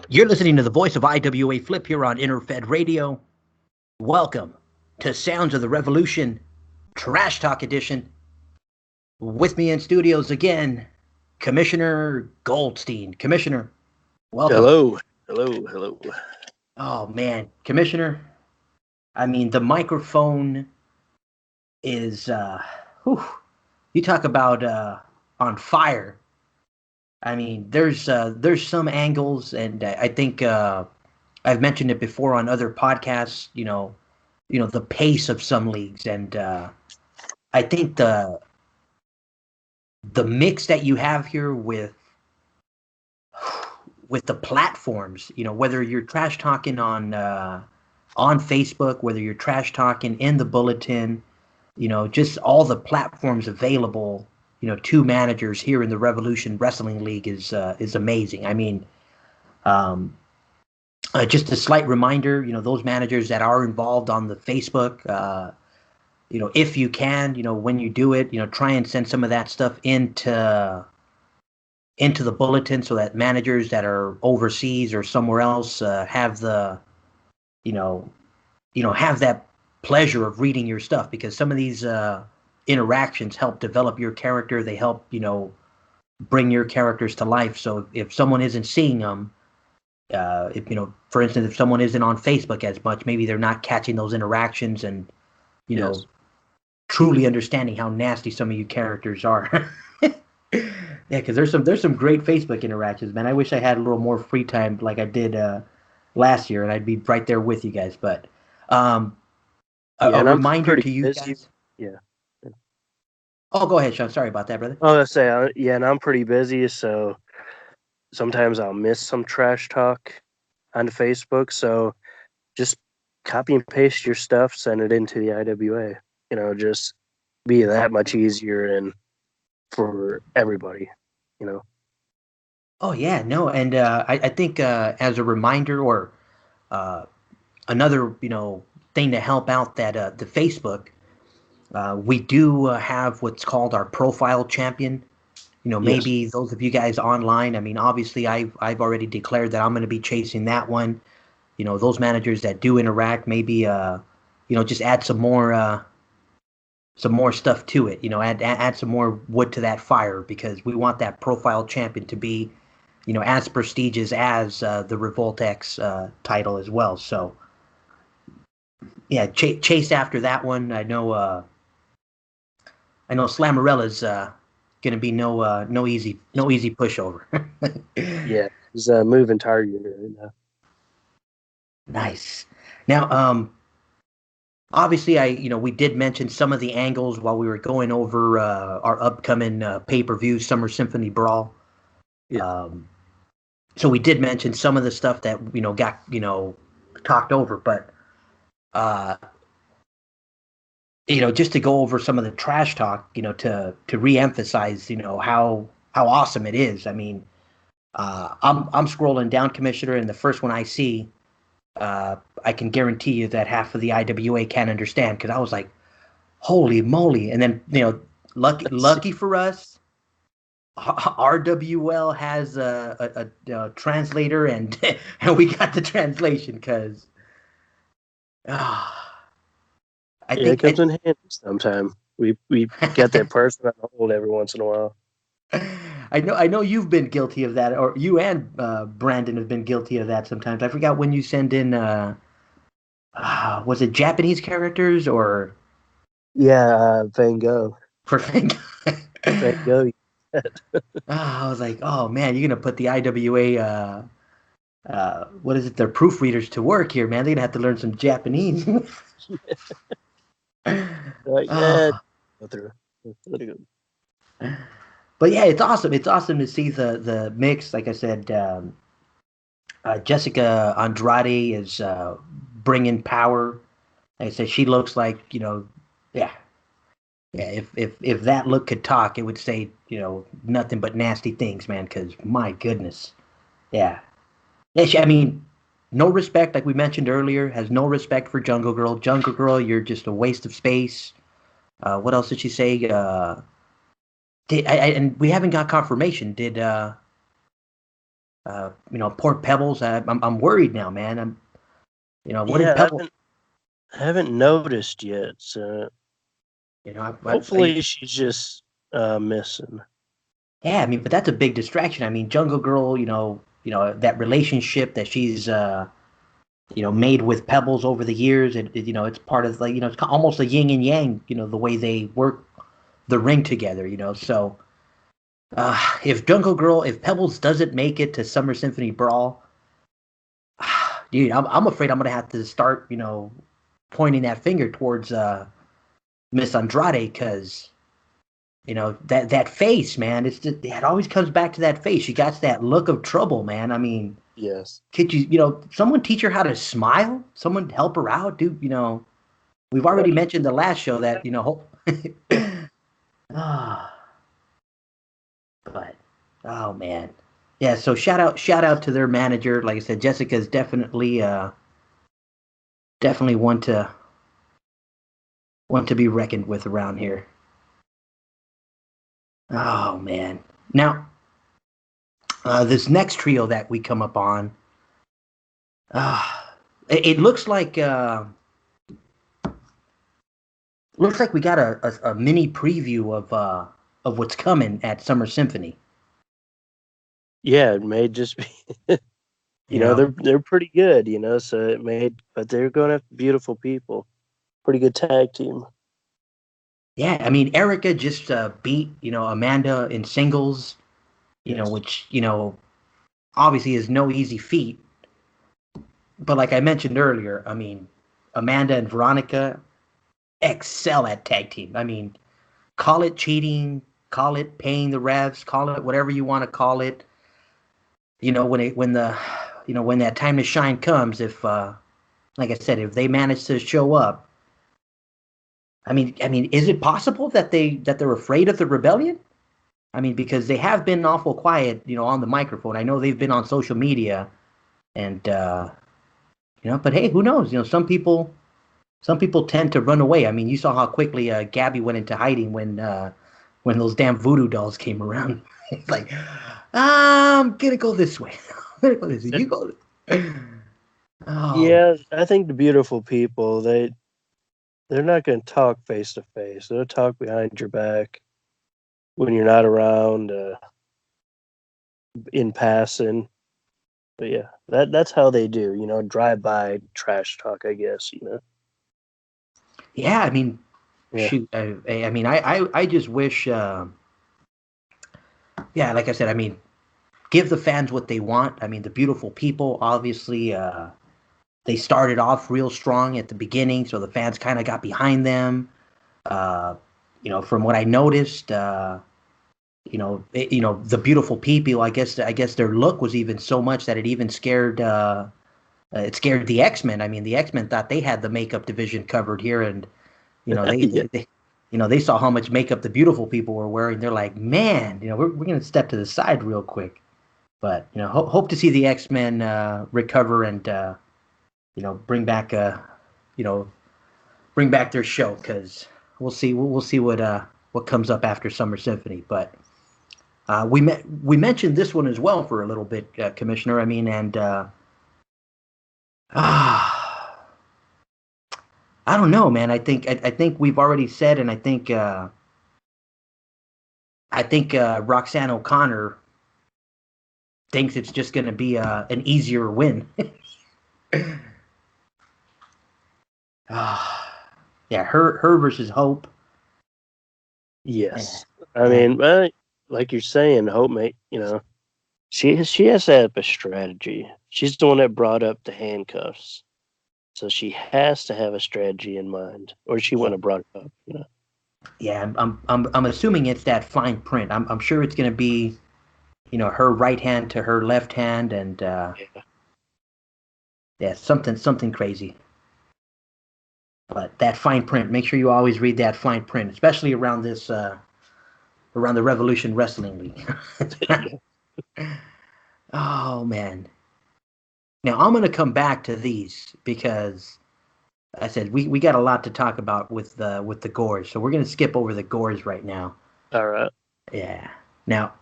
You're listening to the voice of IWA Flip here on Interfed Radio. Welcome to Sounds of the Revolution, Trash Talk Edition. With me in studios again, Commissioner Goldstein. Commissioner, welcome. Hello, hello, hello. Oh man, Commissioner, I mean the microphone is whew, you talk about on fire. I mean, there's some angles, and I think I've mentioned it before on other podcasts. The pace of some leagues, and I think the mix that you have here with the platforms. Whether you're trash talking on Facebook, whether you're trash talking in the bulletin, just all the platforms available. To managers here in the Revolution Wrestling League is amazing. I mean, um, just a slight reminder, those managers that are involved on the Facebook, if you can, when you do it, try and send some of that stuff into the bulletin so that managers that are overseas or somewhere else have the, you know, have that pleasure of reading your stuff, because some of these interactions help develop your character. They help, bring your characters to life. So if someone isn't seeing them, if for instance, if someone isn't on Facebook as much, maybe they're not catching those interactions and Yes. truly understanding how nasty some of you characters are. Yeah, because there's some great Facebook interactions, man. I wish I had a little more free time like I did last year, and I'd be right there with you guys. But um, Yeah, a and I'm reminder pretty to you busy. guys. Yeah. Oh, go ahead, Sean. Sorry about that, brother. Oh, let's say, yeah, and I'm pretty busy, so sometimes I'll miss some trash talk on Facebook. So just copy and paste your stuff, send it into the IWA. Just be that much easier and for everybody. You know. Oh yeah, no, and I think as a reminder or uh, another thing to help out that the Facebook, we do have what's called our profile champion. Yes. Maybe those of you guys online. I mean, obviously, I've already declared that I'm going to be chasing that one. Those managers that do interact, maybe just add some more stuff to it. Add some more wood to that fire, because we want that profile champion to be as prestigious as the Revolt X title as well. So yeah, chase after that one. I know Slamorella's gonna be no easy pushover. Yeah. He's a moving target right now. Nice. Now, obviously, we did mention some of the angles while we were going over our upcoming pay-per-view Summer Symphony Brawl. Yeah. Um, so we did mention some of the stuff that got talked over, but uh, just to go over some of the trash talk, to reemphasize, how awesome it is. I mean, I'm scrolling down, Commissioner, and the first one I see, I can guarantee you that half of the IWA can't understand, because I was like, holy moly! And then lucky for us, RWL has a translator, and and we got the translation, because uh, I Yeah, it think comes in handy sometime. We get that person on hold every once in a while. I know you've been guilty of that, or you and Brandon have been guilty of that sometimes. I forgot when you send in was it Japanese characters or Yeah, Van Gogh. for Fang? Van Gogh. I was like, oh man, you're gonna put the IWA what is it? Their proofreaders to work here, man. They're gonna have to learn some Japanese. Like, yeah, Ah, go through. Pretty good. but yeah, it's awesome. It's awesome to see the mix. Like I said, Jessica Andrade is bringing power. Like I said, she looks like yeah, yeah. If that look could talk, it would say nothing but nasty things, man. Because my goodness, yeah, yeah. I mean, no respect, like we mentioned earlier. Has no respect for Jungle Girl. Jungle Girl, you're just a waste of space. What else did she say? And we haven't got confirmation. Poor Pebbles. I'm worried now, man. What did Yeah, Pebbles? I haven't noticed yet. So hopefully she's just missing. Yeah, I mean, but that's a big distraction. I mean, Jungle Girl, that relationship that she's made with Pebbles over the years. It's part of like, it's almost a yin and yang. The way they work the ring together. So if if Pebbles doesn't make it to Summer Symphony Brawl, dude, I'm afraid I'm gonna have to start, pointing that finger towards Miss Andrade because that face, man. It always comes back to that face. She got that look of trouble, man. I mean, Yes. could someone teach her how to smile? Someone help her out, dude. We've already mentioned the last show that ah, but oh man, yeah. So shout out to their manager. Like I said, Jessica's definitely one to be reckoned with around here. Oh man. Now, this next trio that we come up on, uh, it looks like we got a mini preview of what's coming at Summer Symphony. Yeah, it may just be. They're pretty good. So but they're going to have beautiful people. Pretty good tag team. Yeah, I mean, Erica just beat Amanda in singles, Yes. which obviously is no easy feat. But like I mentioned earlier, I mean, Amanda and Veronica excel at tag team. I mean, call it cheating, call it paying the refs, call it whatever you want to call it. When that time to shine comes, if like I said, if they manage to show up, I mean, is it possible that they're afraid of the rebellion? I mean, because they have been awful quiet, on the microphone. I know they've been on social media, and but hey, who knows? Some people tend to run away. I mean, you saw how quickly Gabby went into hiding when those damn voodoo dolls came around. It's like, I'm gonna go this way. I'm gonna go this way. You go. Oh, Yeah, I think the beautiful people they're not going to talk face to face. They'll talk behind your back when you're not around, in passing. But yeah, that's how they do. Drive by trash talk. I guess. yeah. I mean, Yeah. shoot. I mean, I just wish. Yeah, like I said, I mean, give the fans what they want. I mean, the beautiful people, obviously, they started off real strong at the beginning, so the fans kind of got behind them. Uh, from what I noticed, the beautiful people. I guess their look was even so much that it even scared the X-Men. I mean, the X-Men thought they had the makeup division covered here, and they, Yeah. they saw how much makeup the beautiful people were wearing. They're like, man, we're gonna step to the side real quick. But hope to see the X-Men recover and bring back you know bring back their show because we'll see what comes up after Summer Symphony. But we mentioned this one as well for a little bit, Commissioner. I mean, and I don't know, man. I think we've already said, and I think Roxanne O'Connor thinks it's just going to be an easier win. Yeah, her versus Hope. Yes. I Yeah, mean, like you're saying, Hope mate. She has to have a strategy. She's the one that brought up the handcuffs, so she has to have a strategy in mind, or she yeah, wouldn't have brought it up. yeah. I'm assuming it's that fine print. I'm sure it's going to be her right hand to her left hand, and Yeah. yeah, something crazy. But that fine print, make sure you always read that fine print, especially around around the Revolution Wrestling League. Yeah. Oh man. Now I'm gonna come back to these because I said we got a lot to talk about with the gores, so we're gonna skip over the gores right now. All right. Yeah. Now,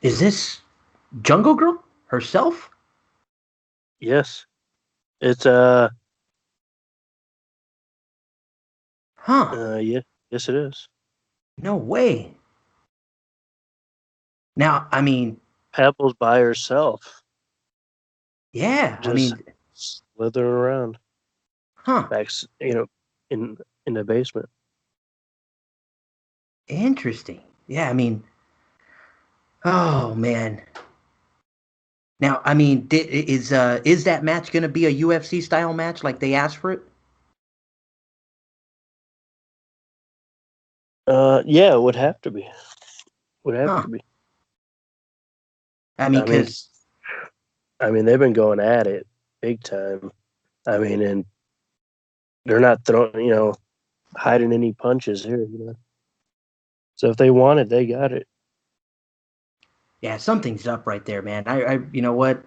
Is this Jungle Girl herself? Yes, it's Huh? yeah, yes it is. No way. Now, I mean, Pebbles by herself, yeah. I just mean, slithering around huh? back, in in the basement. Interesting. Yeah. I mean, oh man. Now, I mean, is that match going to be a UFC style match like they asked for it? Yeah, it would have to be. Would have Huh? to be. I mean, I mean, because they've been going at it big time. I mean, and they're not throwing, hiding any punches here. So if they want it, they got it. yeah, something's up right there, man. You know what?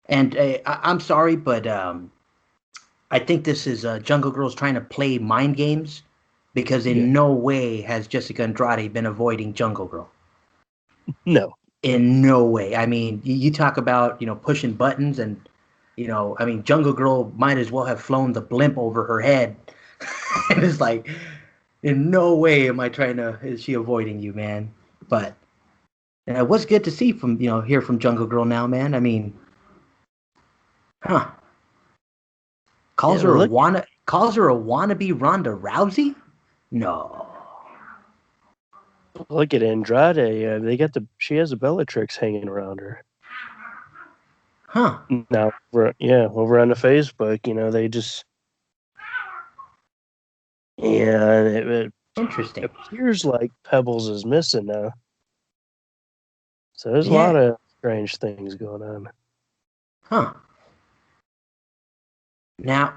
And I'm sorry, but I think this is Jungle Girls trying to play mind games because Yeah. in no way has Jessica Andrade been avoiding Jungle Girl. No. In no way. I mean, you talk about, pushing buttons and, I mean, Jungle Girl might as well have flown the blimp over her head. And it's like, in no way is she avoiding you, man. But what's good to see from, hear from Jungle Girl now, man. I mean, huh. Yeah. Well, look, Calls her a wannabe Ronda Rousey? No. look at Andrade. She has a Bellatrix hanging around her. Huh. Now, over on the Facebook, they just, yeah, it Interesting. appears like Pebbles is missing now. So there's a lot Yeah. of strange things going on. Huh. Now,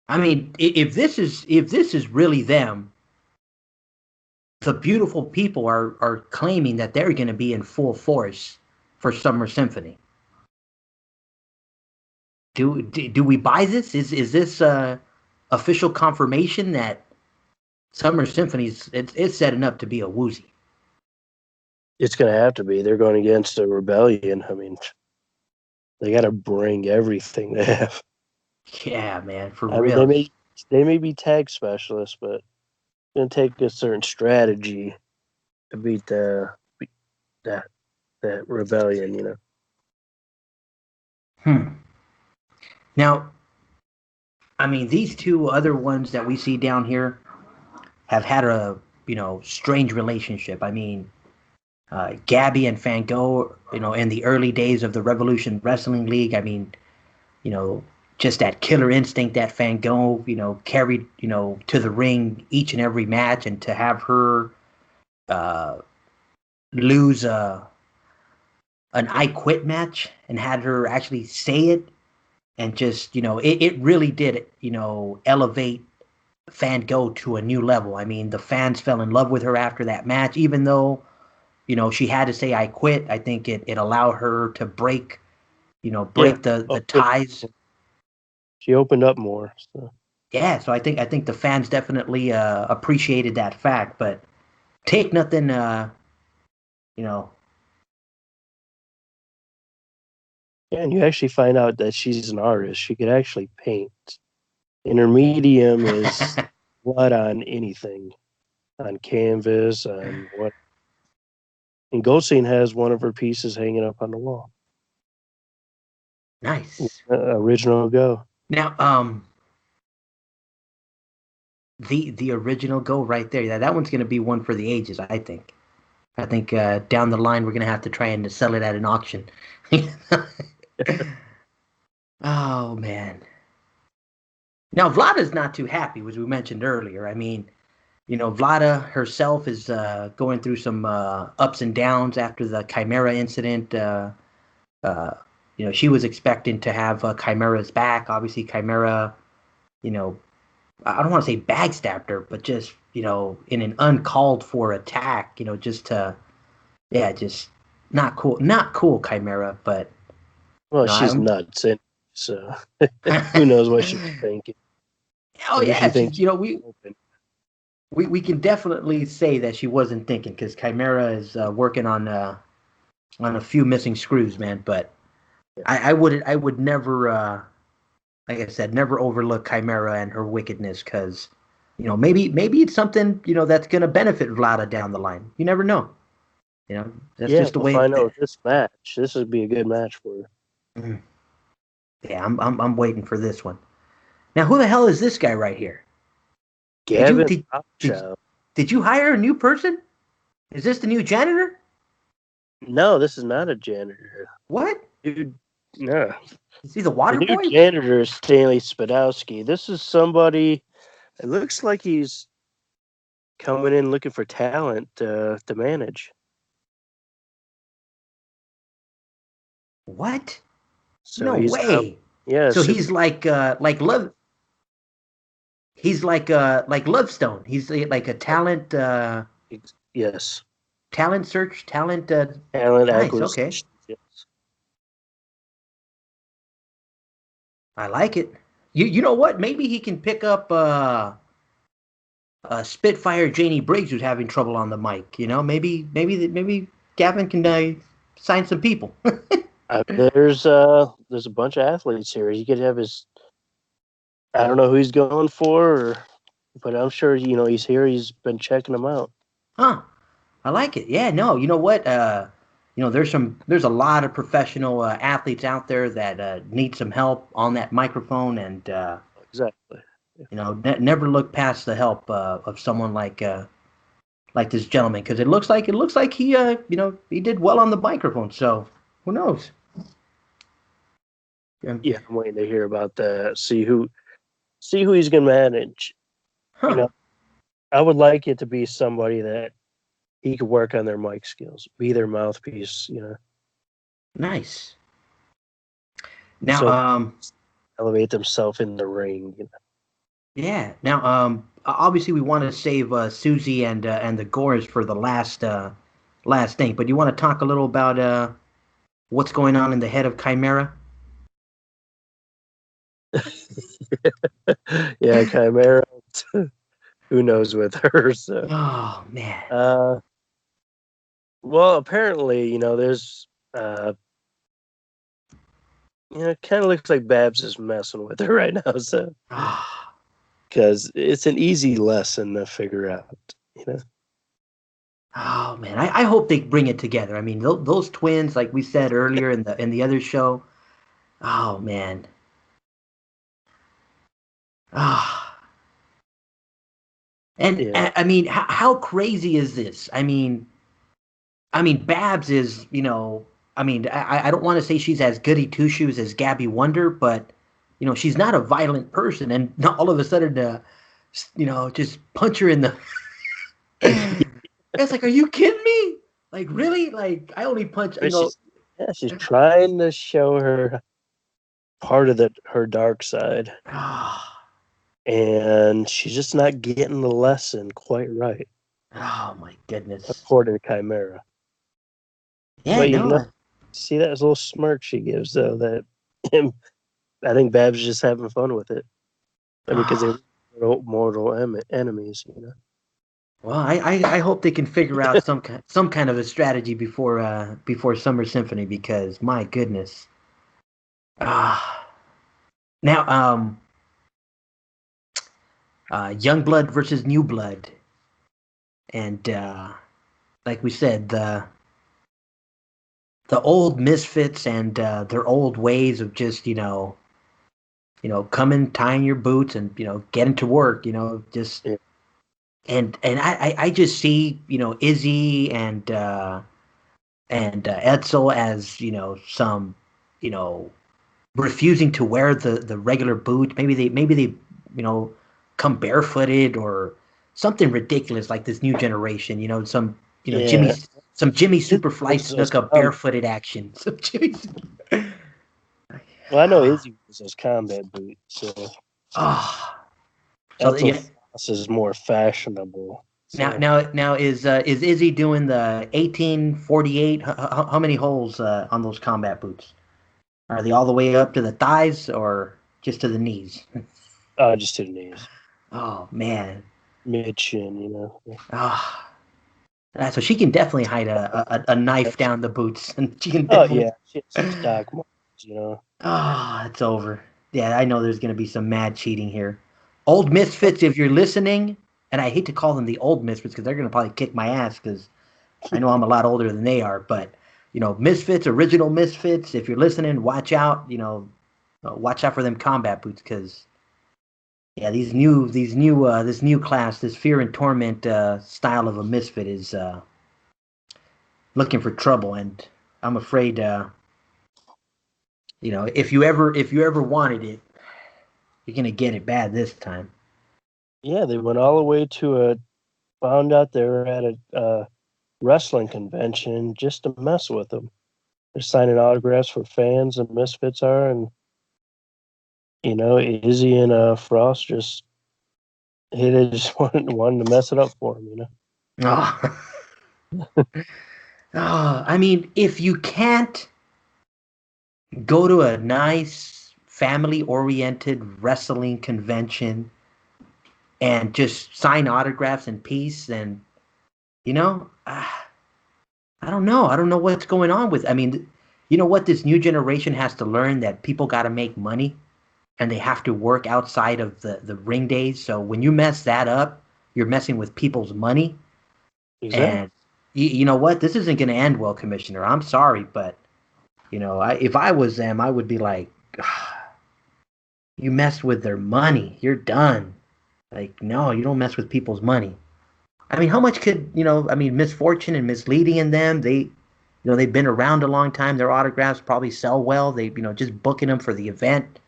I mean, if this is really them, the beautiful people are claiming that they're going to be in full force for Summer Symphony. Do we buy this? Is this official confirmation that Summer Symphony's it's setting up to be a woozy? It's going to have to be. They're going against a rebellion. I mean, they got to bring everything they have. Yeah, man, for I mean, real. they may be tag specialists, but it's going to take a certain strategy to beat that that rebellion. Hmm. Now, I mean, these two other ones that we see down here have had a strange relationship. I mean, Gabby and Fango, in the early days of the Revolution Wrestling League. I mean, you know, just that killer instinct that Fango, carried, to the ring each and every match, and to have her uh, lose an I Quit match and had her actually say it, and just, it really did, elevate Fango to a new level. I mean, the fans fell in love with her after that match, even though, she had to say I quit. I think it allowed her to break, Yeah. break the But ties. she opened up more. So. Yeah, so I think the fans definitely appreciated that fact, but take nothing, you know. Yeah, and you actually find out that she's an artist. She could actually paint. And her medium is blood on anything, on canvas, on what. And Goldstein has one of her pieces hanging up on the wall. Nice. Original Go. Now, the original Go right there. Yeah, that one's gonna be one for the ages, I think. I think down the line we're gonna have to try and sell it at an auction. Oh man. Now Vlada's not too happy, as we mentioned earlier. I mean, Vlada herself is going through some ups and downs after the Chimera incident. Uh, she was expecting to have Chimera's back. Obviously, Chimera, you know, I don't want to say backstabbed her, but just, in an uncalled for attack, just to, yeah, just not cool. Not cool, Chimera, but, Well, she's I'm. nuts. And so who knows what she's thinking. Oh, Maybe she yeah, she's, thinks she's we. open. we can definitely say that she wasn't thinking because Chimera is working on a few missing screws, man. But I would never, like I said, never overlook Chimera and her wickedness because, maybe it's something that's gonna benefit Vlada down the line. You never know. That's Yeah, just the we'll way. find out with this match. This would be a good match for her. Mhm. Yeah, I'm waiting for this one. Now, who the hell is this guy right here? Did you Gavin did did, Rosschild. did you hire a new person? Is this the new janitor? No, this is not a janitor. What? Dude, no. Is he the The water new boy? janitor is Stanley Spadowski. This is somebody, it looks like he's coming in looking for talent to manage. What? So No he's come, way. yeah, So so he's like love. He's like Lovestone. He's like a yes, talent search, talent. talent Nice. Okay, acquisition. Yes. I like it. You know what? Maybe he can pick up Spitfire Janie Briggs, who's having trouble on the mic. Maybe Gavin can sign some people. There's a bunch of athletes here. He could have his. I don't know who he's going for, but I'm sure he's here. He's been checking them out. Huh? I like it. Yeah. No. You know what? There's a lot of professional athletes out there that need some help on that microphone, and Exactly. never look past the help of someone like this gentleman because it looks like he did well on the microphone. So who knows? Yeah, I'm waiting to hear about that. See who he's gonna manage. You Huh? know, I would like it to be somebody that he could work on their mic skills, be their mouthpiece. Nice. Now, So elevate themselves in the ring. yeah. Now, obviously we want to save Susie and the Gores for the last thing, but you want to talk a little about what's going on in the head of Chimera? Yeah, Chimera. Who knows with her? So, Oh man. uh, well, apparently, there's, it kind of looks like Babs is messing with her right now. So, Ah. because it's an easy lesson to figure out. Oh man, I hope they bring it together. I mean, those twins, like we said earlier in the other show. Oh man. Ah. And Yeah, I mean, how crazy is this? I mean, Babs is, I mean, I don't want to say she's as goody two shoes as Gabby Wonder, but she's not a violent person, and not all of a sudden, just punch her in the. It's like, are you kidding me? Like, really? Like, I only punch, I mean, she's trying to show her part of her dark side, Ah, and she's just not getting the lesson quite right, oh my goodness. according to Chimera. Yeah, But no. see that little smirk she gives though. That I think Babs is just having fun with it. I mean, because they Ah. were mortal enemies. Well, I hope they can figure out some kind of a strategy before Summer Symphony because my goodness. Ah. Now, Young Blood versus New Blood, and like we said, the old misfits and their old ways of just coming, tying your boots, and getting to work. Just Yeah. and I just see Izzy and Edsel as some you know refusing to wear the regular boot. Maybe they come barefooted or something ridiculous like this new generation. Yeah. Some Jimmy Izzy Superfly wears those snuck a barefooted action. Some Jimmy. Well, I know Izzy wears those combat boots, so Ah, so Etzel yeah. Foss is more fashionable. Now, So now, now is Izzy doing the 1848? How many holes on those combat boots? Are they all the way up to the thighs or just to the knees? just to the knees. Oh man. mid-chin, you know. Ah, so she can definitely hide a knife down the boots, and she can Oh definitely. yeah, she has some stock marks, you know. Ah, it's over. Yeah, I know there's gonna be some mad cheating here. Old Misfits, if you're listening, and I hate to call them the old Misfits because they're gonna probably kick my ass because I know I'm a lot older than they are. But Misfits, original Misfits, if you're listening, watch out. Watch out for them combat boots because yeah, this new class, this Fear and Torment style of a Misfit is looking for trouble, and I'm afraid if you ever wanted it, you're gonna get it bad this time. Yeah, they went all the way to found out they were at a wrestling convention just to mess with them. They're signing autographs for fans, and Misfits are, and Izzy and Frost just they just wanted to mess it up for him, you know. Oh. Oh, I mean, if you can't go to a nice family-oriented wrestling convention and just sign autographs in peace, then I don't know. I don't know what's going on with. I mean, you know what? This new generation has to learn that people got to make money and they have to work outside of the ring days. So when you mess that up, you're messing with people's money. Exactly. And you know what? This isn't going to end well, Commissioner. I'm sorry, but if I was them, I would be like, you messed with their money. You're done. Like, no, you don't mess with people's money. I mean, how much could, I mean, misfortune and misleading in them, they've been around a long time. Their autographs probably sell well. Just booking them for the event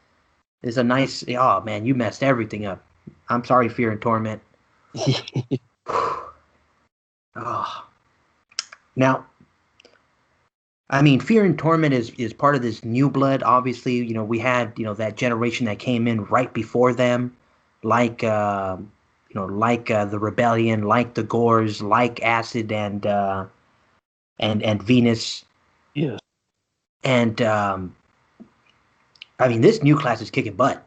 is a nice, oh man, you messed everything up. I'm sorry, Fear and Torment. Oh. Now, I mean, Fear and Torment is part of this new blood. Obviously, we had that generation that came in right before them, like the Rebellion, like the Gores, like Acid and Venus, Yes. and I mean this new class is kicking butt.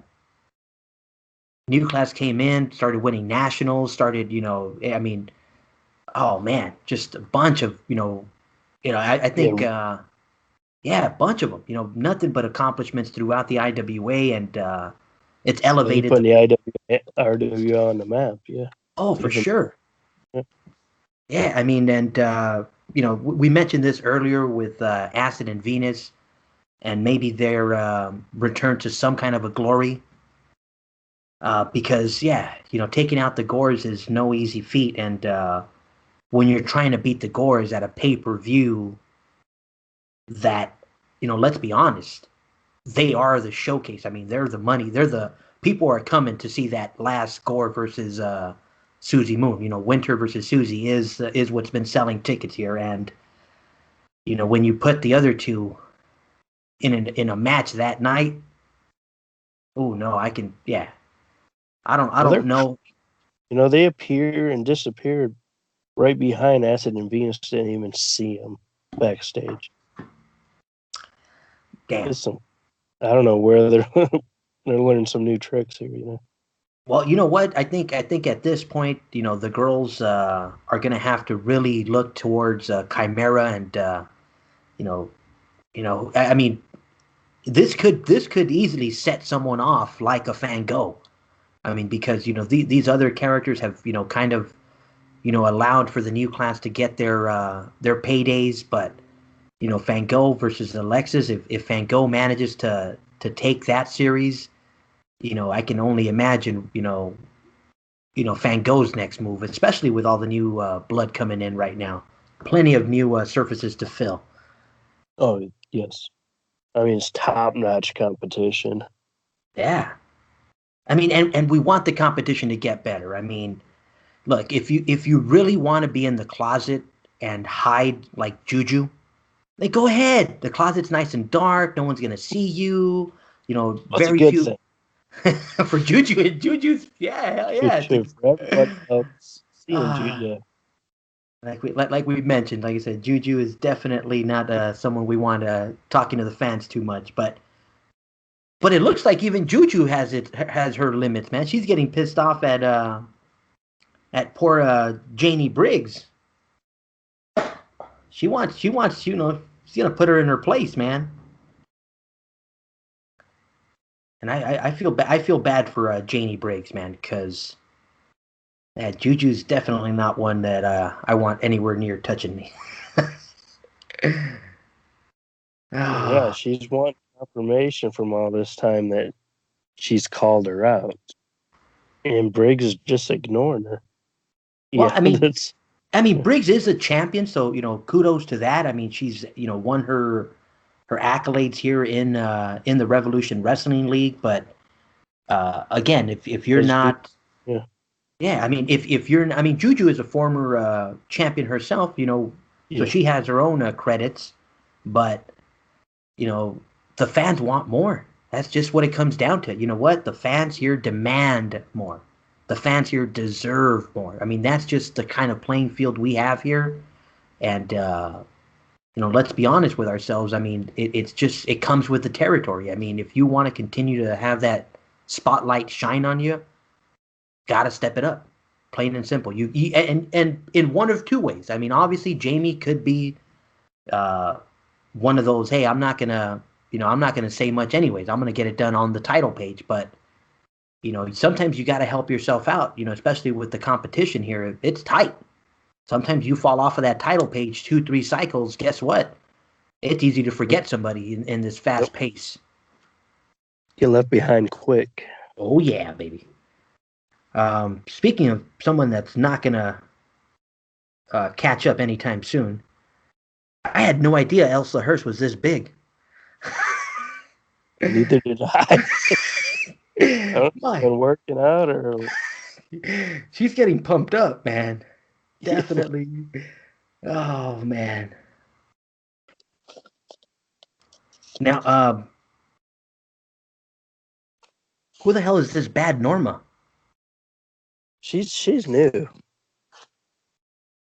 New class came in, started winning nationals, started I mean, oh man, just a bunch of I think. Yeah. Yeah, a bunch of them. Nothing but accomplishments throughout the IWA, and it's Yeah, they're elevated. putting the RWA on the map. Yeah. Oh, for Even. sure. Yeah. Yeah, I mean, and we mentioned this earlier with Acid and Venus, and maybe their return to some kind of a glory. Because yeah, taking out the Gores is no easy feat, and when you're trying to beat the Gores at a pay-per-view, that let's be honest, they are the showcase. I mean, they're the money. They're the people are coming to see that last Gore versus Susie Moon. Winter versus Susie is what's been selling tickets here. And when you put the other two in a match that night, oh no, I can yeah. I Well, don't know. they appear and disappeared right behind Acid and Venus. Didn't even see them backstage. Damn. It's some. I don't know where they're they're learning some new tricks here. Well, you know what? I think at this point, the girls are gonna have to really look towards Chimera and you know I mean this could easily set someone off like a Van Gogh. I mean, because these other characters have kind of allowed for the new class to get their paydays, but Van Gogh versus Alexis, if Van Gogh manages to take that series, I can only imagine Van Gogh's next move, especially with all the new blood coming in right now. Plenty of new surfaces to fill. Oh yes, I mean it's top-notch competition. Yeah. I mean, and we want the competition to get better. I mean, look, if you really want to be in the closet and hide like Juju, like go ahead. The closet's nice and dark. No one's gonna see you. That's a Very good few thing. for Juju. And Juju's yeah, hell yeah. For everybody else seeing you, Uh, yeah. like we mentioned, like I said, Juju is definitely not someone we want talking to the fans too much. But it looks like even Juju has her limits, man. She's getting pissed off at that poor Janie Briggs. She wants, she's gonna put her in her place, man. And I feel bad for Janie Briggs, man, because Juju's definitely not one that I want anywhere near touching me. Yeah, she's wanting confirmation from all this time that she's called her out, and Briggs is just ignoring her. Well, I mean, Briggs is a champion, so kudos to that. I mean, she's won her accolades here in the Revolution Wrestling League, but again, if you're not, I mean, if you're, I mean, Juju is a former champion herself, so she has her own credits, but the fans want more. That's just what it comes down to. You know what? The fans here demand more. The fans here deserve more. I mean, that's just the kind of playing field we have here. And, let's be honest with ourselves. I mean, it comes with the territory. I mean, if you want to continue to have that spotlight shine on you, got to step it up. Plain and simple. And in one of two ways. I mean, obviously, Jamie could be one of those, hey, I'm not going to say much anyways. I'm going to get it done on the title page. But, sometimes you got to help yourself out, especially with the competition here. It's tight. Sometimes you fall off of that title page 2-3 cycles. Guess what? It's easy to forget somebody in this fast pace. Get left behind quick. Oh, yeah, baby. Speaking of someone that's not going to catch up anytime soon, I had no idea Elsa Hurst was this big. Neither did I. Been working out, or she's getting pumped up, man. Definitely. Oh man. Now, who the hell is this Bad Norma? She's new.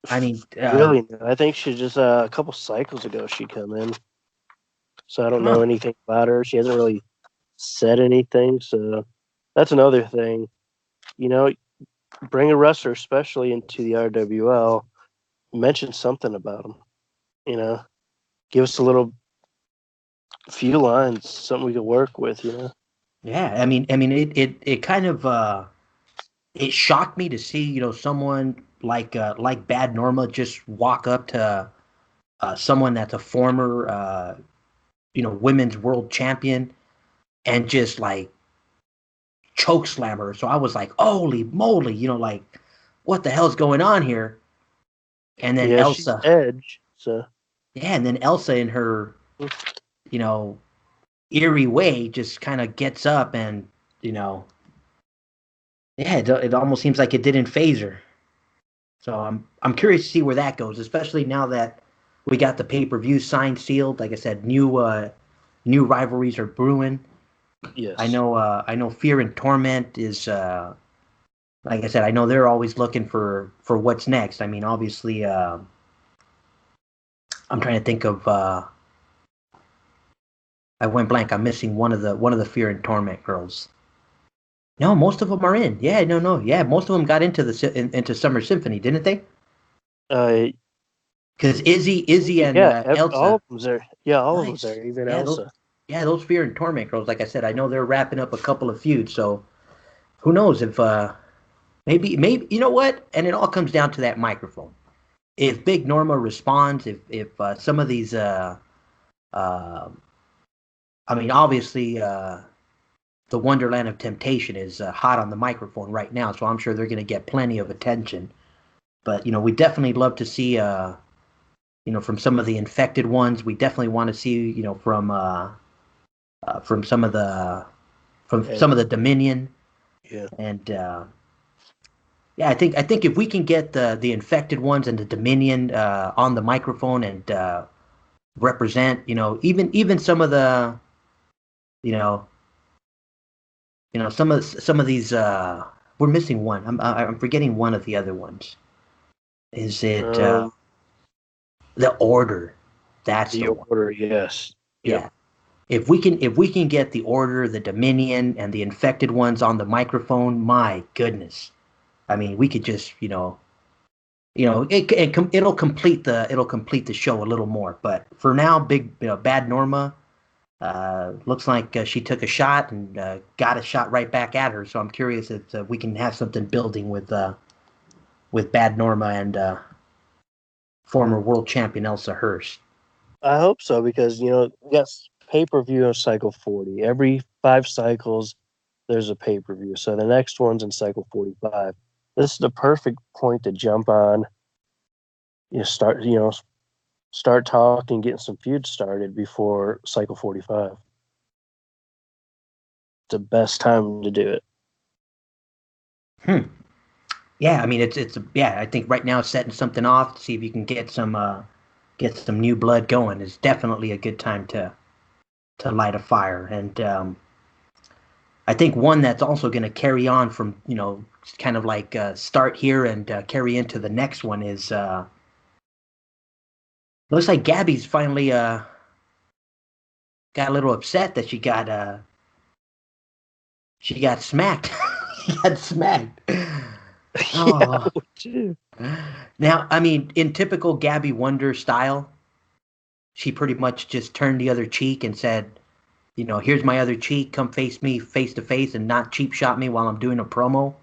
I mean, really new. I think she just a couple cycles ago she come in, so I don't know anything about her. She hasn't really said anything, so that's another thing. Bring a wrestler, especially into the RWL, mention something about them. Give us a few lines, something we could work with. Yeah, I mean, it kind of it shocked me to see someone like Bad Norma just walk up to someone that's a former women's world champion and just like choke slam her. So I was like, holy moly, like what the hell's going on here? And then Elsa, she's Edge, so and then Elsa in her eerie way just kind of gets up and it almost seems like it didn't phase her. So I'm curious to see where that goes, especially now that we got the pay-per-view signed, sealed. Like I said, new rivalries are brewing. Yes. I know Fear and Torment is like I said, I know they're always looking for what's next. I mean, obviously I'm trying to think of I went blank. I'm missing one of the Fear and Torment girls. No, most of them are in. Yeah, no. Yeah, most of them got into into Summer Symphony, didn't they? Because Izzy and Elsa. All of them's there. Yeah, all of them's there. Even Elsa. Those Fear and Torment girls. Like I said, I know they're wrapping up a couple of feuds. So who knows if maybe you know what? And it all comes down to that microphone. If Big Norma responds, if some of these, I mean, obviously. The Wonderland of Temptation is hot on the microphone right now, so I'm sure they're going to get plenty of attention. But we definitely love to see, from some of the infected ones. We definitely want to see, from some of the Dominion. Yeah. And I think if we can get the infected ones and the Dominion on the microphone and represent, even some of the, some of these. We're missing one. I'm forgetting one of the other ones. Is it the Order? That's the Order. Yes. Yeah. If we can get the Order, the Dominion, and the infected ones on the microphone, my goodness, I mean, we could just, it'll complete the show a little more. But for now, Bad Norma looks like she took a shot and got a shot right back at her. So I'm curious if we can have something building with Bad Norma and former world champion Elsa Hurst. I hope so because yes, pay-per-view of Cycle 40. Every 5 cycles, there's a pay-per-view. So the next one's in Cycle 45. This is the perfect point to jump on. Start talking, getting some feuds started before Cycle 45. It's the best time to do it. Yeah, I mean I think right now setting something off to see if you can get some new blood going is definitely a good time to light a fire. And I think one that's also going to carry on from kind of like start here and carry into the next one is looks like Gabby's finally got a little upset that she got smacked. She got smacked. Oh. Now, I mean, in typical Gabby Wonder style, she pretty much just turned the other cheek and said, here's my other cheek, come face me face to face and not cheap shot me while I'm doing a promo.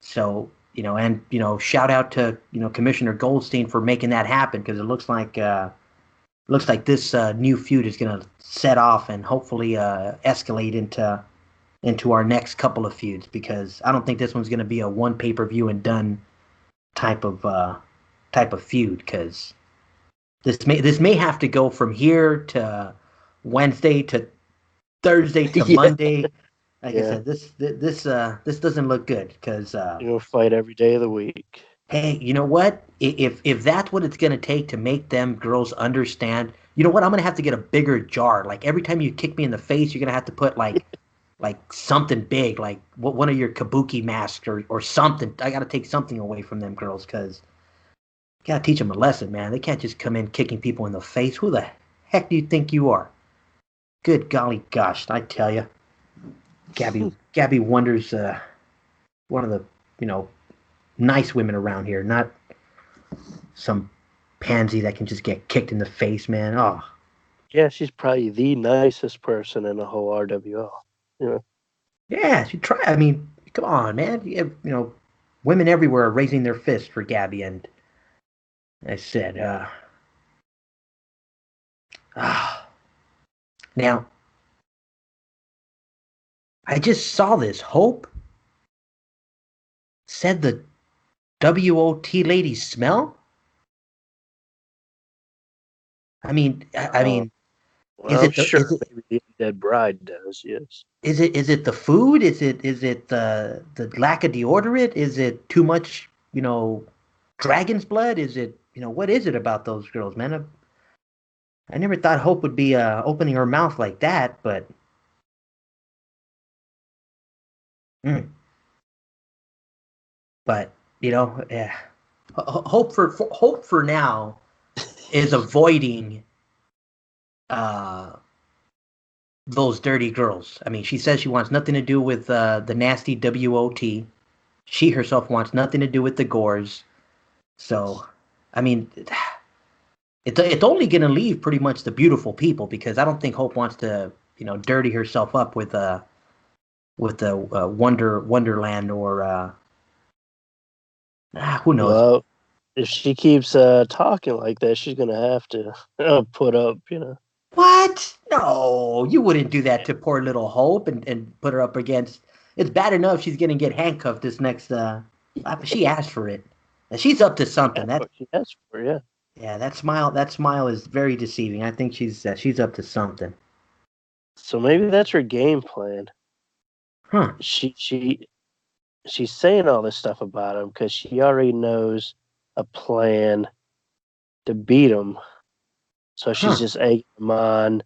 So, and, shout out to, Commissioner Goldstein for making that happen, because it looks like this new feud is going to set off and hopefully escalate into our next couple of feuds, because I don't think this one's going to be a one pay-per-view and done type of feud, because this may have to go from here to Wednesday to Thursday to Monday. Like I said, this doesn't look good, because fight every day of the week. Hey, you know what? If that's what it's gonna take to make them girls understand, you know what? I'm gonna have to get a bigger jar. Like every time you kick me in the face, you're gonna have to put like something big, like one of your kabuki masks or something. I gotta take something away from them girls, because gotta teach them a lesson, man. They can't just come in kicking people in the face. Who the heck do you think you are? Good golly gosh, I tell you. Gabby Wonder's one of the, nice women around here, not some pansy that can just get kicked in the face, man. Oh. Yeah, she's probably the nicest person in the whole RWL. Yeah, she try. I mean, come on, man. Women everywhere are raising their fist for Gabby, and I said, now, I just saw this. Hope said the WOT ladies smell. I mean, well, is it maybe the Dead Bride does? Yes. Is it the food? Is it the lack of deodorant? Is it too much, dragon's blood? Is it, what is it about those girls, man? I never thought Hope would be opening her mouth like that, but but yeah. Hope for now is avoiding those dirty girls. I mean, she says she wants nothing to do with the nasty WOT. She herself wants nothing to do with the Gores. So, I mean, it's only going to leave pretty much the beautiful people, because I don't think Hope wants to, dirty herself up with the Wonderland or who knows. Well, if she keeps talking like that, she's going to have to put up, What? No, you wouldn't do that to poor little Hope and put her up against. It's bad enough she's going to get handcuffed this next. She asked for it. She's up to something. That's what she asked for, yeah. Yeah, that smile is very deceiving. I think she's up to something. So maybe that's her game plan. Huh? She's saying all this stuff about him because she already knows a plan to beat him. So she's just egging him on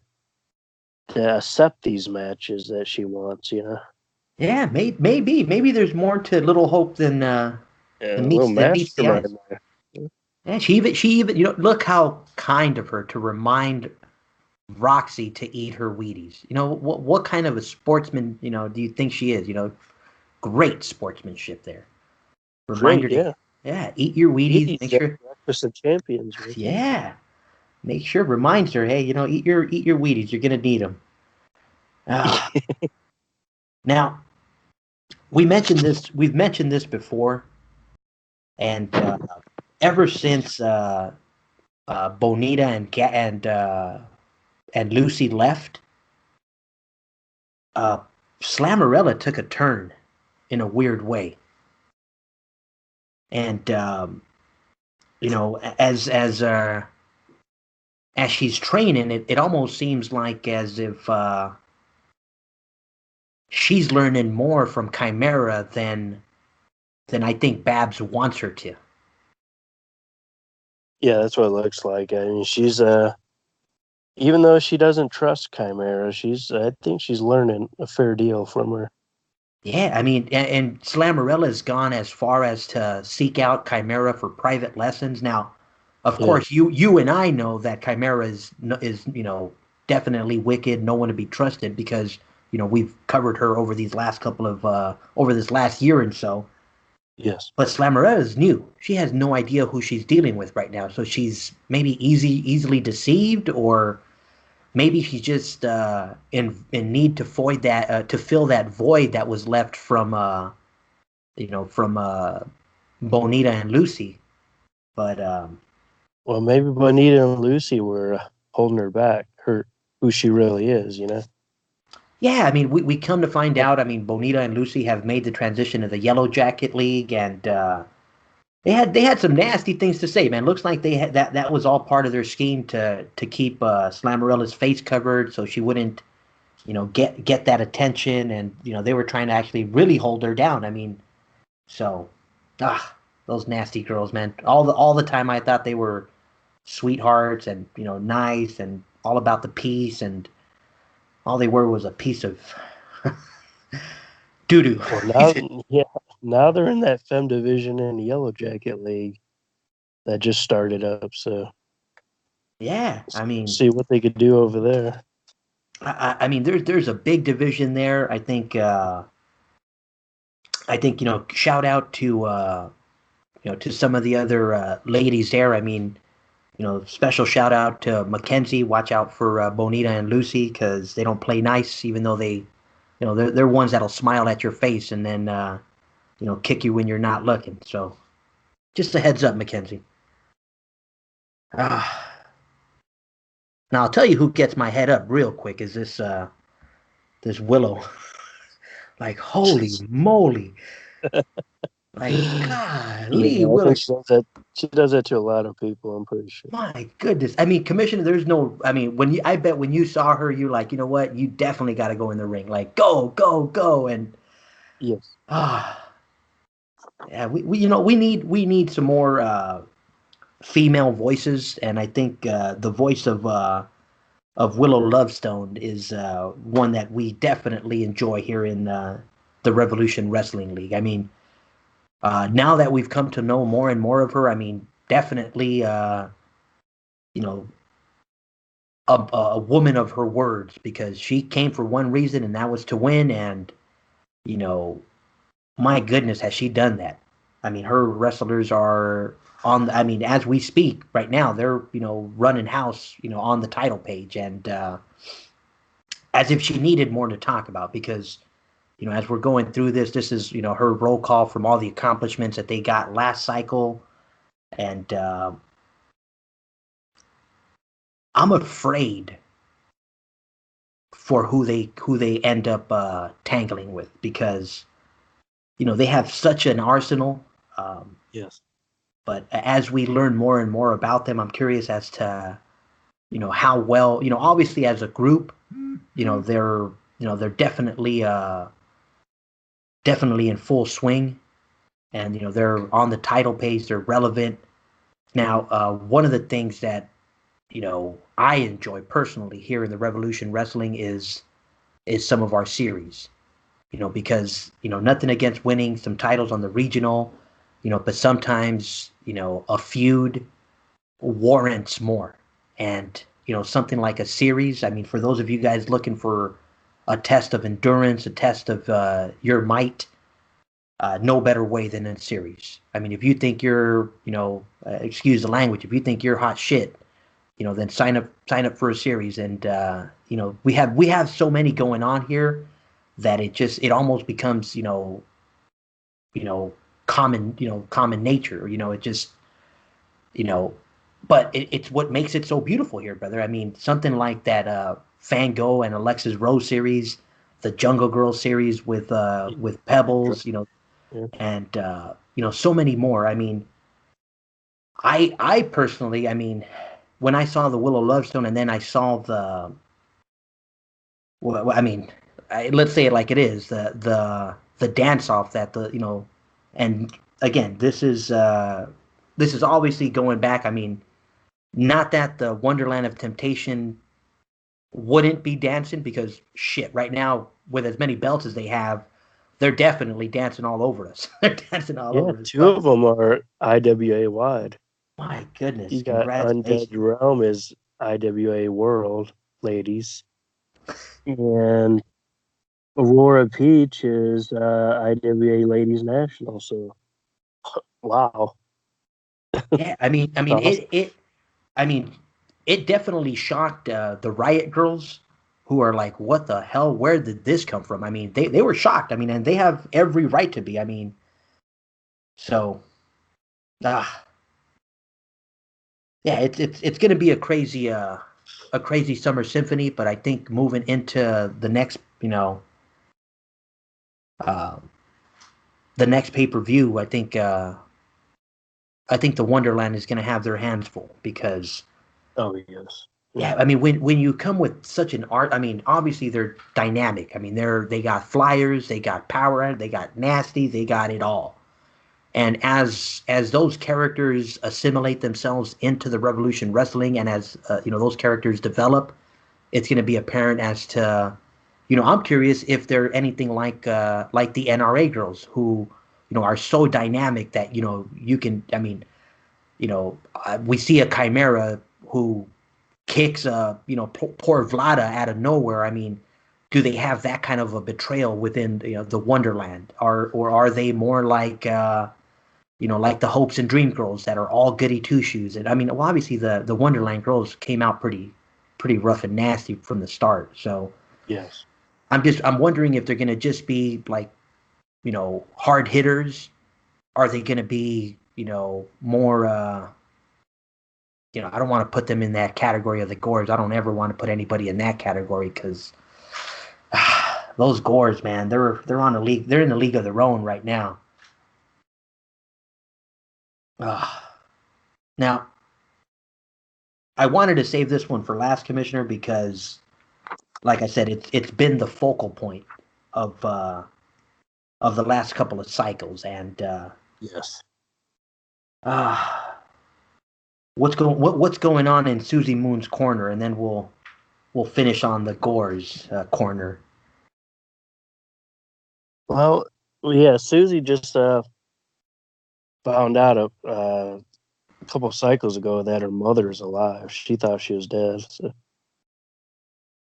to accept these matches that she wants, Yeah, maybe there's more to Little Hope than meets the eyes. Yeah, she even look how kind of her to remind Roxy to eat her Wheaties. What kind of a sportsman do you think she is? Great sportsmanship there. Great, Reminder to, yeah. yeah, eat your Wheaties. Wheaties, Make that's sure, breakfast of champions, right there. yeah, make sure reminds her, hey, eat your Wheaties. You're gonna need them. Ah, now we mentioned this. We've mentioned this before, and ever since Bonita and Lucy left, uh, Slammerella took a turn in a weird way, and you know, as she's training, it almost seems like as if she's learning more from Chimera than I think Babs wants her to. Yeah, that's what it looks like. I mean, she's even though she doesn't trust Chimera, I think she's learning a fair deal from her. Yeah, I mean, and Slammerella's gone as far as to seek out Chimera for private lessons. Now, of Yeah. course, you and I know that Chimera is definitely wicked, no one to be trusted because we've covered her over these last couple of over this last year and so. Yes. But Slammerella is new. She has no idea who she's dealing with right now, so she's maybe easily deceived, or maybe she's just in need to void that to fill that void that was left from Bonita and Lucy. But Well, maybe Bonita and Lucy were holding her back, who she really is. yeah, I mean, we come to find out. I mean, Bonita and Lucy have made the transition to the Yellow Jacket League, and they had some nasty things to say, man. Looks like they had that was all part of their scheme to keep Slammerella's face covered so she wouldn't get that attention, and they were trying to actually really hold her down. I mean, so those nasty girls, man. All the time I thought they were sweethearts and nice and all about the peace, and all they were was a piece of doo doo. Well, now they're in that fem division in the Yellow Jacket League that just started up. So Yeah, I mean, see what they could do over there. I mean, there's a big division there. I think shout out to some of the other ladies there. I mean, special shout out to Mackenzie. Watch out for Bonita and Lucy because they don't play nice, even though they're ones that'll smile at your face and then kick you when you're not looking. So just a heads up, Mackenzie. Ah, now I'll tell you who gets my head up real quick is this Willow. Like holy moly! Like golly, Yeah, I Willow. think she does that. She does that to a lot of people. I'm pretty sure. My goodness. I mean, Commissioner, there's no. I mean, I bet when you saw her, you like, you know what? You definitely got to go in the ring. Like, go, go, go, and Yes. ah, yeah. We need some more female voices, and I think the voice of Willow Lovestone is one that we definitely enjoy here in the Revolution Wrestling League. I mean, now that we've come to know more and more of her, I mean, definitely, you know, a woman of her words because she came for one reason and that was to win. And you know, my goodness, has she done that? I mean, her wrestlers are on. I mean, as we speak right now, they're running house on the title page, and as if she needed more to talk about because as we're going through this is her roll call from all the accomplishments that they got last cycle, and I'm afraid for who they end up tangling with because they have such an arsenal. Yes. But as we learn more and more about them, I'm curious as to how well obviously as a group they're definitely in full swing, and they're on the title page, they're relevant now. One of the things that I enjoy personally here in the Revolution Wrestling is some of our series, because nothing against winning some titles on the regional, but sometimes a feud warrants more, and something like a series. I mean, for those of you guys looking for a test of endurance, a test of your might, no better way than in a series. I mean, if you think you're, excuse the language, if you think you're hot shit, then sign up for a series. And we have so many going on here that it almost becomes, you know, common nature. It just, you know, but it's what makes it so beautiful here, brother. I mean, something like that Fango and Alexis Rose series, the Jungle Girl series with Pebbles, Yeah. and so many more. I mean, I personally, I mean, when I saw the Willow Lovestone and then I saw well, I mean, let's say it like it is, the dance off that and again, this is obviously going back. I mean, not that the Wonderland of Temptation wouldn't be dancing, because shit, right now with as many belts as they have, they're definitely dancing all over us. They're dancing all Yeah, over us. two But of them are IWA wide. my goodness, You got Undead congratulations. Realm is IWA World, ladies, and Aurora Peach is IWA Ladies National. So wow, Yeah, that's awesome. I mean, it definitely shocked the Riot Girls, who are like, "What the hell? Where did this come from?" I mean, they were shocked. I mean, and they have every right to be. I mean, so ah, yeah, it's going to be a crazy summer symphony. But I think moving into uh, the next pay per view, I think the Wonderland is going to have their hands full, because Oh yes, yeah, yeah, I mean, when you come with such an art, I mean, obviously they're dynamic. I mean, they got flyers, they got power, they got nasty, they got it all. And as those characters assimilate themselves into the Revolution Wrestling, and as those characters develop, it's going to be apparent as to, I'm curious if they're anything like the NRA girls, who are so dynamic that you can. I mean, we see a Chimera who kicks poor Vlada out of nowhere. I mean, do they have that kind of a betrayal within the Wonderland, or are they more like the Hopes and Dream Girls that are all goody two shoes? And I mean, well, obviously the Wonderland girls came out pretty rough and nasty from the start. So yes. I'm wondering if they're gonna just be like hard hitters. Are they gonna be more I don't want to put them in that category of the Gores. I don't ever want to put anybody in that category, because those Gores, man, they're on a league. They're in the league of their own right now. Now, I wanted to save this one for last, Commissioner, because, like I said, it's been the focal point of the last couple of cycles, and Yes. uh, what's going on in Susie Moon's corner, and then we'll finish on the Gores corner. Well, yeah. Susie just found out a couple cycles ago that her mother is alive. She thought she was dead. So,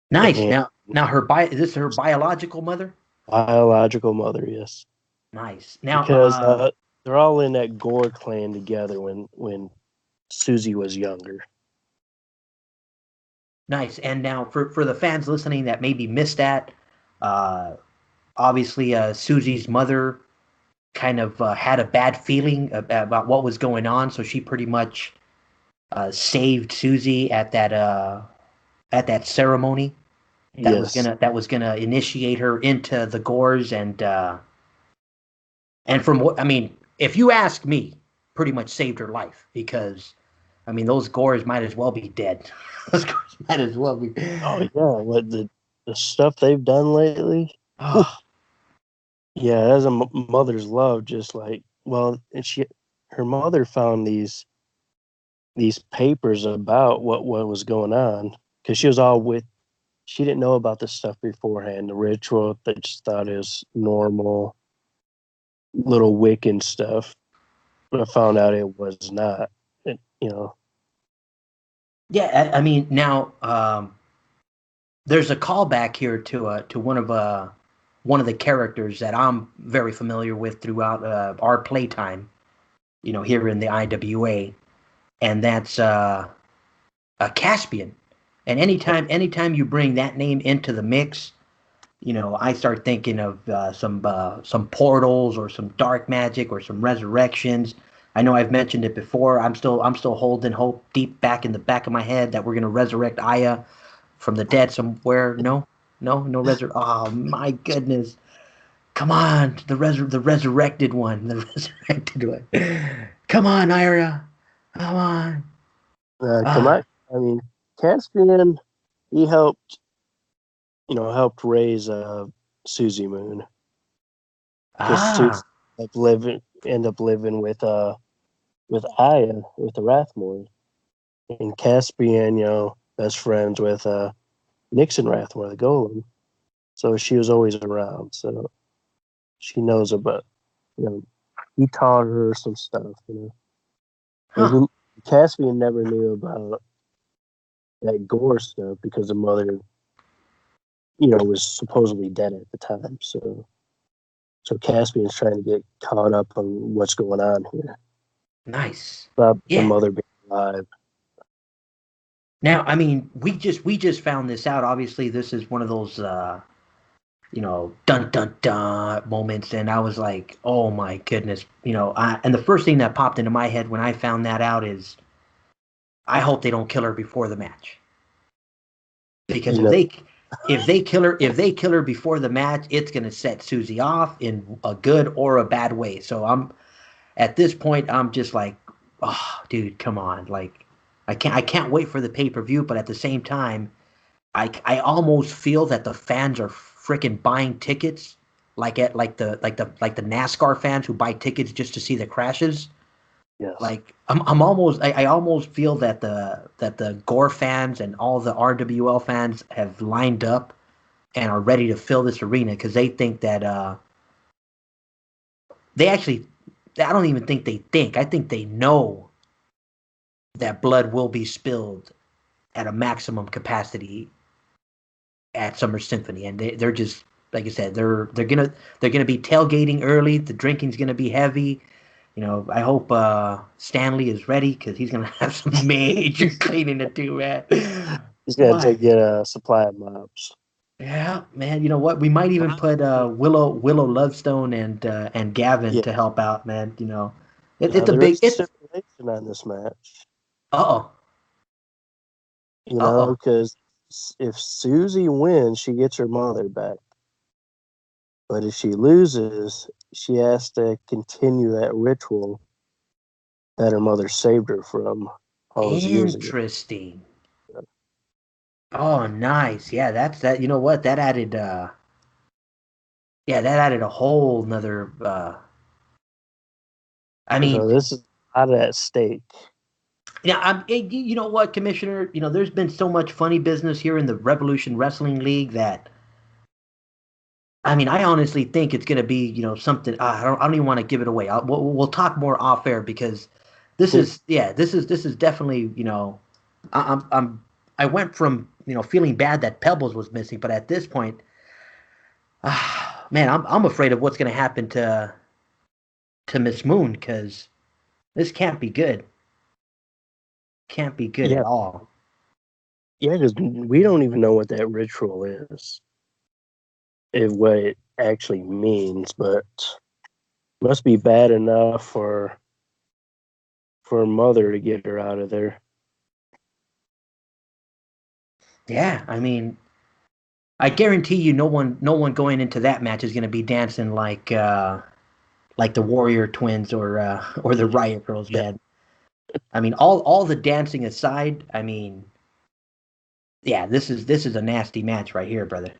Nice. and Now is this her biological mother? biological mother, yes, Nice. Now, because they're all in that Gore clan together when Susie was younger. nice. And now for the fans listening that maybe missed that, uh, obviously Susie's mother kind of had a bad feeling about what was going on, so she pretty much saved Susie at that ceremony that was Yes, gonna initiate her into the Gores, and from what I mean, if you ask me, pretty much saved her life, because I mean those Gores might as well be dead. Those Gores might as well be. oh yeah, what the stuff they've done lately. Whew. Oh, Yeah, as a mother's love, just like well, and her mother found these papers about what was going on because she was all with. She didn't know about this stuff beforehand. The ritual, they just thought it was normal little Wiccan stuff. But I found out it was not. It. yeah. I mean, now there's a callback here to one of one of the characters that I'm very familiar with throughout our playtime, here in the IWA, and that's Caspian. And anytime you bring that name into the mix, I start thinking of some portals or some dark magic or some resurrections. I know I've mentioned it before. I'm still holding hope deep back in the back of my head that we're gonna resurrect Aya from the dead somewhere. No resur. Oh my goodness! Come on, the resurrected one, the resurrected one. Come on, Ira. Come on. Ah, I mean, Caspian, he helped raise Susie Moon because Susie ah. end up living with Aya with the Rathmore, and Caspian, best friends with Nixon Rathmore, the Golem. So she was always around. So she knows about, he taught her some stuff. Huh. And Caspian never knew about that Gore stuff because the mother, was supposedly dead at the time. So Caspian's trying to get caught up on what's going on here. Nice. About the Yeah. mother being alive. Now, I mean, we just found this out. Obviously, this is one of those dun dun dun moments, and I was like, oh my goodness, and the first thing that popped into my head when I found that out is, I hope they don't kill her before the match, because You if know, they kill her before the match, it's gonna set Susie off in a good or a bad way. So at this point, I'm just like, oh, dude, come on, like, I can't wait for the pay-per-view, but at the same time, I almost feel that the fans are freaking buying tickets, like the NASCAR fans who buy tickets just to see the crashes. yes. Like, I almost feel that the Gore fans and all the RWL fans have lined up and are ready to fill this arena, because they think that they actually, I don't even think they think, I think they know that blood will be spilled at a maximum capacity at Summer Symphony, and they're just, like I said, they're gonna be tailgating early. The drinking's gonna be heavy. I hope Stanley is ready, because he's gonna have some major cleaning to do, man. He's going to My, get a supply of mops. yeah, man. You know what? We might even put Willow Lovestone and Gavin Yeah. to help out, man. It's Now, a there big is a it's stipulation on this match, uh-oh. Uh-oh. because if Susie wins, she gets her mother back. But if she loses, she has to continue that ritual that her mother saved her from all those years ago. Interesting. Oh, nice. Yeah, that's that. You know what? That added a whole nother I mean, So this is out of that stake. yeah, you know what, Commissioner? There's been so much funny business here in the Revolution Wrestling League that, I mean, I honestly think it's going to be, something. I don't even want to give it away. We'll talk more off air, because this is definitely, I went from, feeling bad that Pebbles was missing, but at this point, man, I'm afraid of what's going to happen to Miss Moon, because this can't be good. Can't be good Yeah, at all. yeah, because we don't even know what that ritual is, what it actually means, but must be bad enough for mother to get her out of there. Yeah, I mean, I guarantee you, no one going into that match is going to be dancing like the Warrior Twins or the Riot Girls, Yeah, man. I mean, all the dancing aside, I mean, yeah, this is a nasty match right here, brother.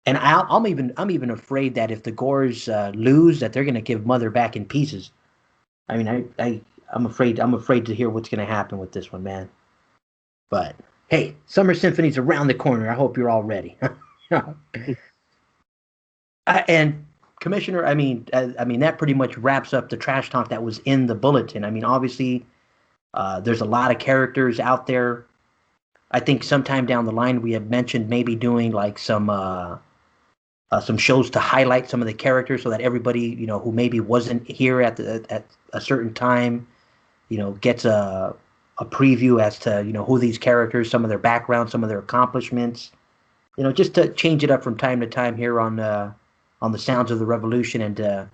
And I'm even afraid that if the Gores lose, that they're going to give Mother back in pieces. I mean, I'm afraid to hear what's going to happen with this one, man. But hey, Summer Symphony's around the corner. I hope you're all ready. And Commissioner, I mean that pretty much wraps up the trash talk that was in the bulletin. I mean, obviously, there's a lot of characters out there. I think sometime down the line we have mentioned maybe doing like some shows to highlight some of the characters so that everybody, who maybe wasn't here at a certain time, gets a preview as to, who these characters, some of their backgrounds, some of their accomplishments, just to change it up from time to time here on the Sounds of the Revolution, and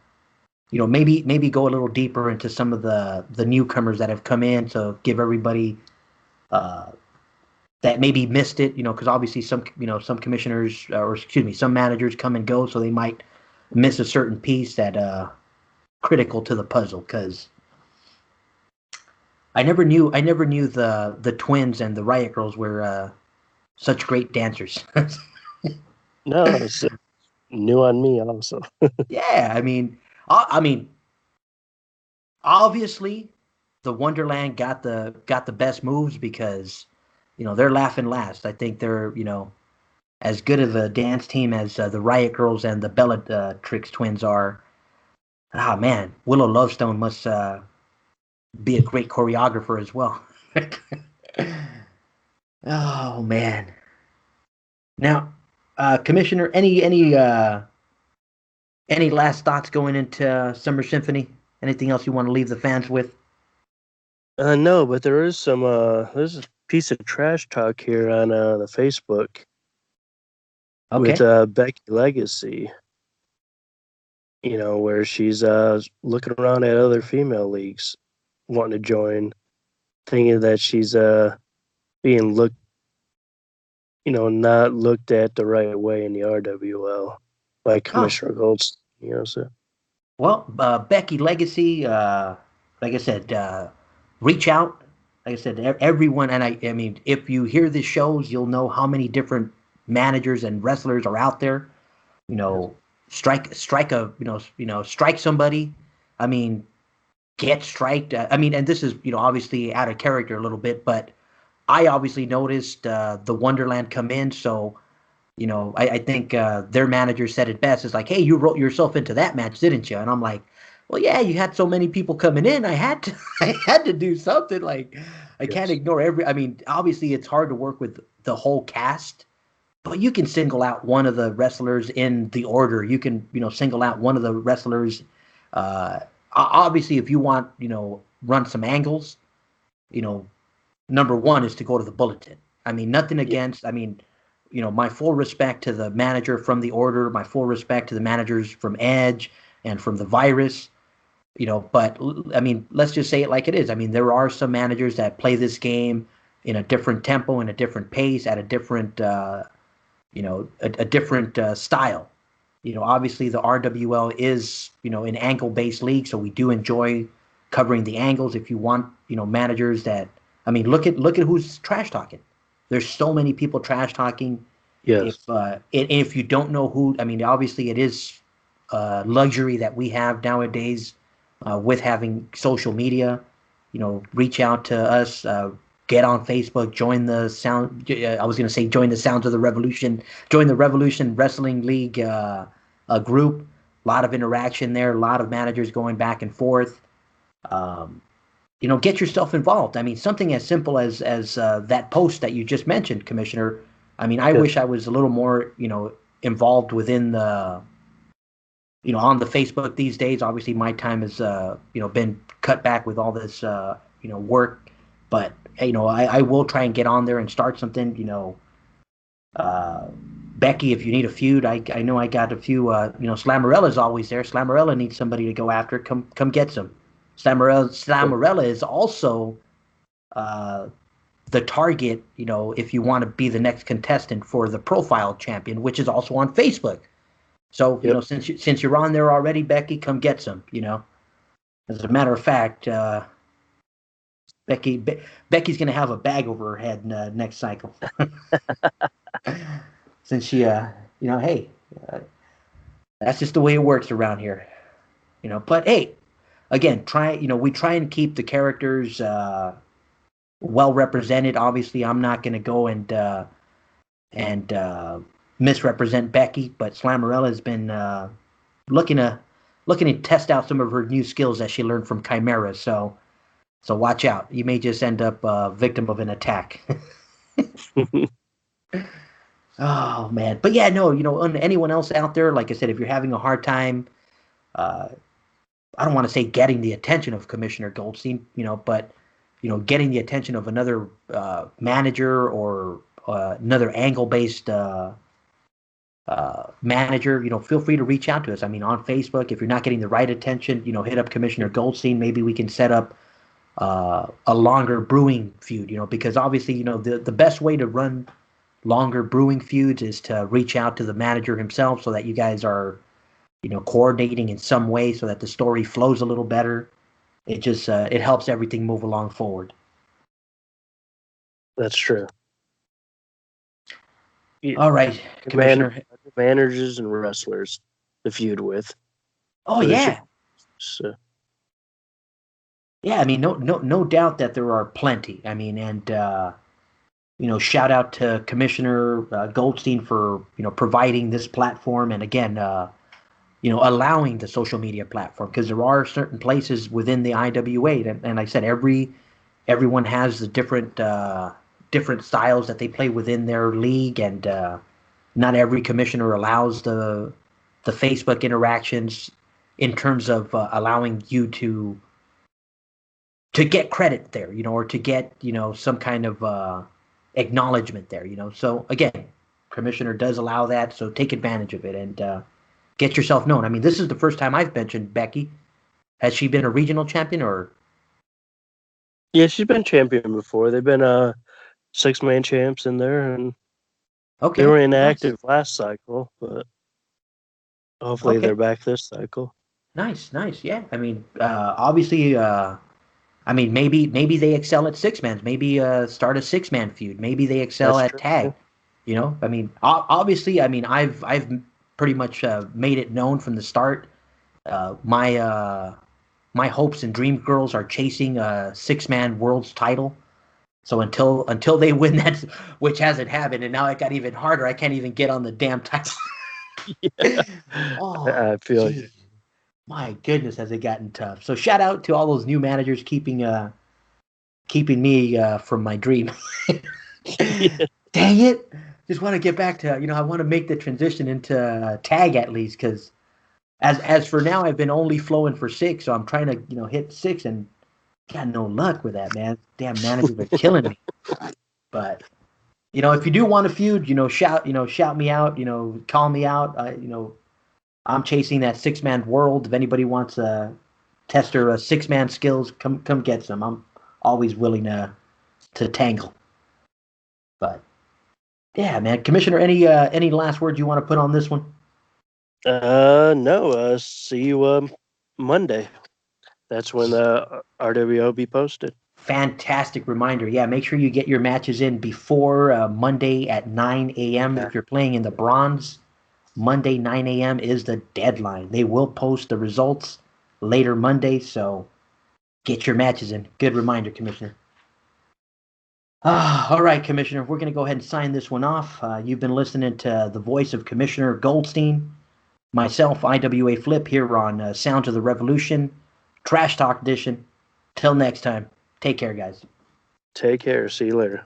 maybe go a little deeper into some of the newcomers that have come in, to give everybody that maybe missed it, because obviously some commissioners, or excuse me, some managers come and go, so they might miss a certain piece that critical to the puzzle. Because I never knew the Twins and the Riot Girls were such great dancers. No, it's new on me also. Yeah, I mean, obviously, the Wonderland got the best moves, because they're laughing last. I think they're as good of a dance team as the Riot Girls and the Bellatrix twins are. Ah, man, Willow Lovestone must be a great choreographer as well. Oh man. Now, Commissioner, any last thoughts going into Summer Symphony? Anything else you want to leave the fans with? No, but there is there's a piece of trash talk here on the Facebook with Becky Legacy. Where she's looking around at other female leagues, wanting to join, thinking that she's being looked, not looked at the right way in the RWL by Commissioner Goldstein. So. Well, Becky Legacy, like I said, reach out. Like I said, everyone, and I mean, if you hear the shows, you'll know how many different managers and wrestlers are out there. Strike somebody. I mean, get striked. I mean, and this is obviously out of character a little bit, but I obviously noticed the Wonderland come in, so I think their manager said it best. It's like, hey, you wrote yourself into that match, didn't you? And I'm like, well, yeah, you had so many people coming in. I had to do something. Like, I can't ignore I mean, obviously it's hard to work with the whole cast, but you can single out one of the wrestlers in the order. You can, single out one of the wrestlers. Obviously, if you want, run some angles, number one is to go to the Bulletin. I mean, nothing against, I mean, my full respect to the manager from the Order, my full respect to the managers from Edge and from the Virus, but I mean, let's just say it like it is. I mean, there are some managers that play this game in a different tempo, in a different pace, at a different, a different style. Obviously the RWL is, an angle-based league, so we do enjoy covering the angles. If you want, managers that, I mean, look at who's trash talking. There's so many people trash talking. Yes. If you don't know who, I mean, obviously it is luxury that we have nowadays with having social media. Reach out to us. Get on Facebook. Join the I was going to say join the Sounds of the Revolution. Join the Revolution Wrestling League group. A lot of interaction there. A lot of managers going back and forth. Get yourself involved. I mean, something as simple as that post that you just mentioned, Commissioner. I mean, I wish I was a little more, involved within the, on the Facebook these days. Obviously, my time has, been cut back with all this, work. But, I will try and get on there and start something, Becky, if you need a feud, I know I got a few, Slamorella's always there. Slamarella needs somebody to go after. Come get some. Slamarella is also the target, if you want to be the next contestant for the Profile Champion, which is also on Facebook. So, since you're on there already, Becky, come get some, As a matter of fact, Becky's going to have a bag over her head next cycle. Since she, hey, that's just the way it works around here. But hey, again, we try and keep the characters well represented. Obviously, I'm not going to go and misrepresent Becky, but Slamarella has been looking to test out some of her new skills that she learned from Chimera. So watch out. You may just end up a victim of an attack. Oh man, but yeah, no, anyone else out there, like I said, if you're having a hard time, uh, I don't want to say getting the attention of Commissioner Goldstein, but getting the attention of another manager or another angle-based manager, feel free to reach out to us. I mean, on Facebook, if you're not getting the right attention, hit up Commissioner Goldstein. Maybe we can set up a longer brewing feud, because obviously, the best way to run longer brewing feuds is to reach out to the manager himself so that you guys are, coordinating in some way so that the story flows a little better. It just it helps everything move along forward. That's true. All right, Commissioner. Managers and wrestlers to feud with. Oh yeah. So. Yeah, I mean, no doubt that there are plenty. I mean, and shout out to Commissioner Goldstein for providing this platform, and again, allowing the social media platform, because there are certain places within the IWA, and I said everyone has the different styles that they play within their league, and not every commissioner allows the Facebook interactions in terms of allowing you to get credit there, or to get some kind of acknowledgement there, So again, commissioner does allow that, so take advantage of it and get yourself known. I mean, this is the first time I've mentioned Becky. Has she been a regional champion or? Yeah, she's been champion before. They've been 6-man champs in there, and Okay, they were inactive last cycle, but hopefully okay, they're back this cycle. nice. Yeah, I mean, obviously, I mean, maybe they excel at 6-man. Maybe start a 6-man feud. Maybe they excel That's at true. tag. I mean, obviously, I mean, I've pretty much made it known from the start. My hopes and dream girls are chasing a 6-man world's title. So until they win that, which hasn't happened, and now it got even harder. I can't even get on the damn title. Yeah. Oh, I feel geez. My goodness, has it gotten tough. So shout out to all those new managers keeping me from my dream. yeah. Dang it! Just want to get back to I want to make the transition into tag at least, because as for now I've been only flowing for 6, so I'm trying to hit 6 and got no luck with that, man. Damn managers are killing me. But if you do want a feud, shout me out, call me out. I'm chasing that 6-man world. If anybody wants to test their 6-man skills, come get some. I'm always willing to tangle. But yeah, man, Commissioner, any last words you want to put on this one? No. See you Monday. That's when the RWO will be posted. Fantastic reminder. Yeah, make sure you get your matches in before Monday at 9 a.m. If you're playing in the bronze, Monday 9 a.m. is the deadline. They will post the results later Monday, so get your matches in. Good reminder, Commissioner. All right, Commissioner, we're going to go ahead and sign this one off. You've been listening to the voice of Commissioner Goldstein, myself, IWA Flip, here on Sounds of the Revolution, Trash Talk Edition. Till next time, take care, guys. Take care. See you later.